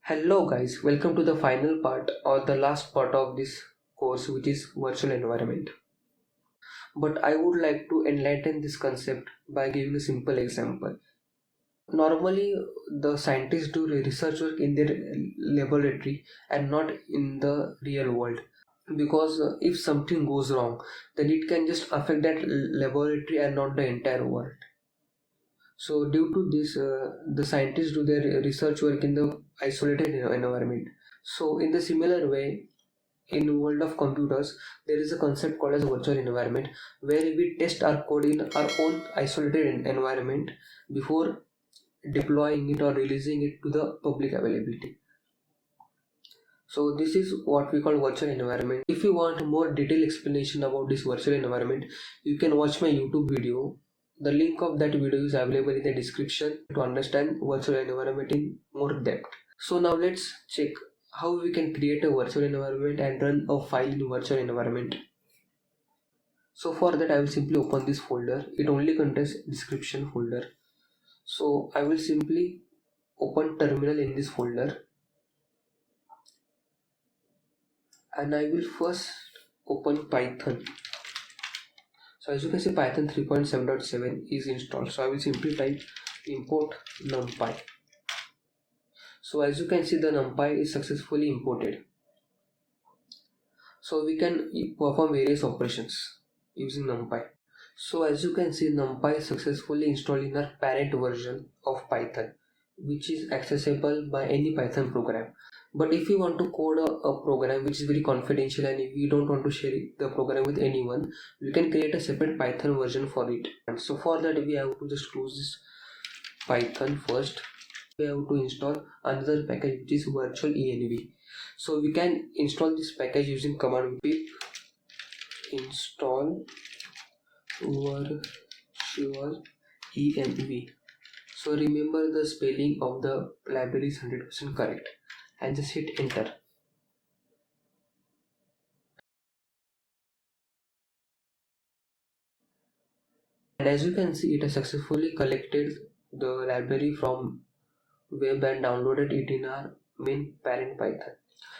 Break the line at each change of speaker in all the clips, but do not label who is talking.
Hello guys, welcome to the final part or the last part of this course, which is virtual environment. But I would like to enlighten this concept by giving a simple example. Normally the scientists do research work in their laboratory and not in the real world, because if something goes wrong then it can just affect that laboratory and not the entire world. So due to this, the scientists do their research work in the isolated environment. So in the similar way, in world of computers, there is a concept called as virtual environment, where we test our code in our own isolated environment before deploying it or releasing it to the public availability. So this is what we call virtual environment. If you want more detailed explanation about this virtual environment, you can watch my YouTube video. The link of that video is available in the description to understand virtual environment in more depth. So now let's check how we can create a virtual environment and run a file in virtual environment. So for that I will simply open this folder. It only contains description folder. So I will simply open terminal in this folder, and I will first open Python. So as you can see, Python 3.7.7 is installed. So I will simply type import numpy. So as you can see, the numpy is successfully imported. So we can perform various operations using numpy. So as you can see, numpy is successfully installed in our parent version of Python, which is accessible by any Python program. But if you want to code a program which is very confidential and if you don't want to share the program with anyone, you can create a separate Python version for it. And so for that we have to just close this Python first. We have to install another package which is virtual env. So we can install this package using command pip install virtual env. So remember the spelling of the library is 100% correct, and just hit enter. And as you can see, it has successfully collected the library from web and downloaded it in our main parent Python.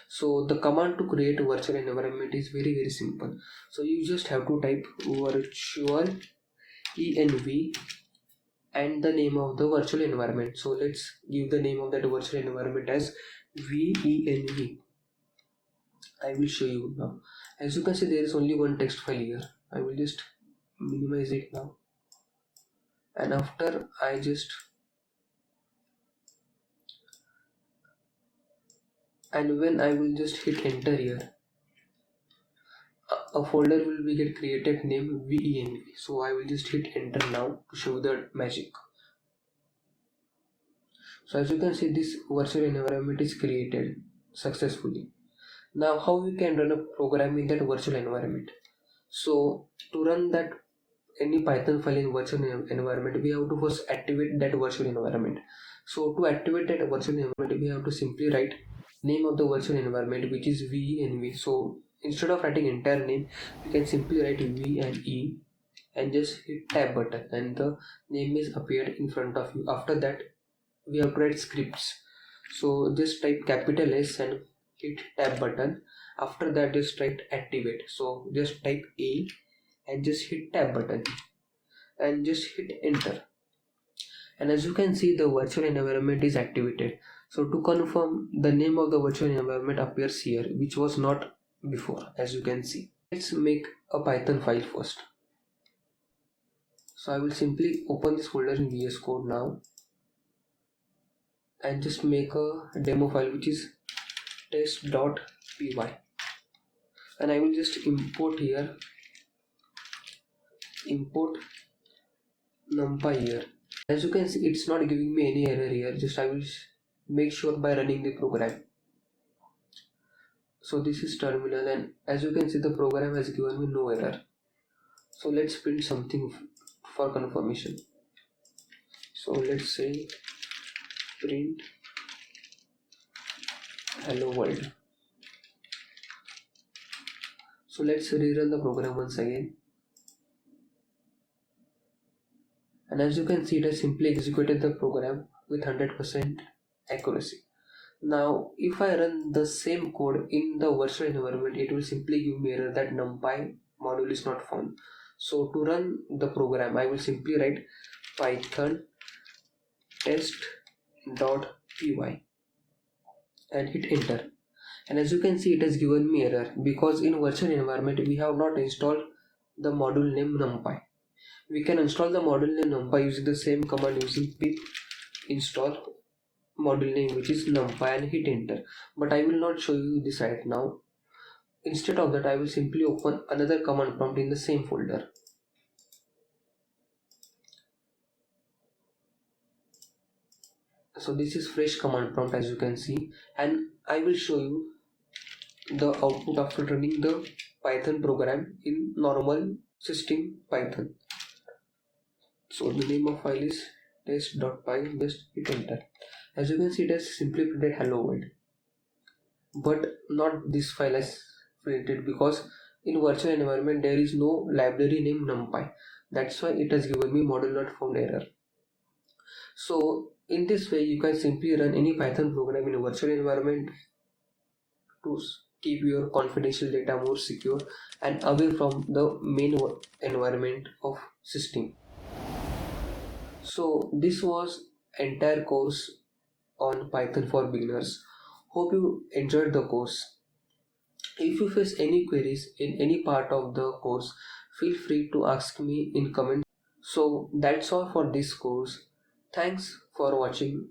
So the command to create a virtual environment is very simple. So you just have to type virtual env and the name of the virtual environment. So let's give the name of that virtual environment as venv. I will show you now. As you can see, there is only one text file here. I will just minimize it now, and after I just when I will just hit enter here, a folder will be get created named venv. So I will just hit enter now to show the magic. So as you can see, this virtual environment is created successfully. Now how we can run a program in that virtual environment? So to run that any Python file in virtual environment, we have to first activate that virtual environment. So to activate that virtual environment, we have to simply write name of the virtual environment, which is venv. So instead of writing entire name, you can simply write v and e and just hit tab button, and the name is appeared in front of you. After that we have to write scripts. So just type capital S and hit tab button. After that just write activate. So just type A and just hit tab button and just hit enter. And as you can see, the virtual environment is activated. So to confirm, the name of the virtual environment appears here, which was not before, as you can see. Let's make a Python file first. So I will simply open this folder in VS Code now and just make a demo file which is test.py, and I will just import here, import numpy here. As you can see, it's not giving me any error here. Just I will make sure by running the program. So this is terminal, and as you can see, the program has given me no error. So let's print something for confirmation. So let's say print hello world. So let's rerun the program once again, and as you can see, it has simply executed the program with 100% accuracy. Now if I run the same code in the virtual environment, it will simply give me error that numpy module is not found. So to run the program, I will simply write python test.py and hit enter. And as you can see, it has given me error because in virtual environment we have not installed the module name numpy. We can install the module name numpy using the same command, using pip install module name, which is numpy, and hit enter. But I will not show you this right now. Instead of that, I will simply open another command prompt in the same folder. So this is fresh command prompt, as you can see, and I will show you the output after running the Python program in normal system Python. So the name of file is test.py, just hit enter. As you can see, it has simply printed hello world, but not this file has printed because in virtual environment there is no library named numpy. That's why it has given me module not found error. So in this way you can simply run any Python program in a virtual environment to keep your confidential data more secure and away from the main environment of system. So this was entire course on Python for beginners. Hope you enjoyed the course. If you face any queries in any part of the course, feel free to ask me in comments. So that's all for this course. Thanks for watching.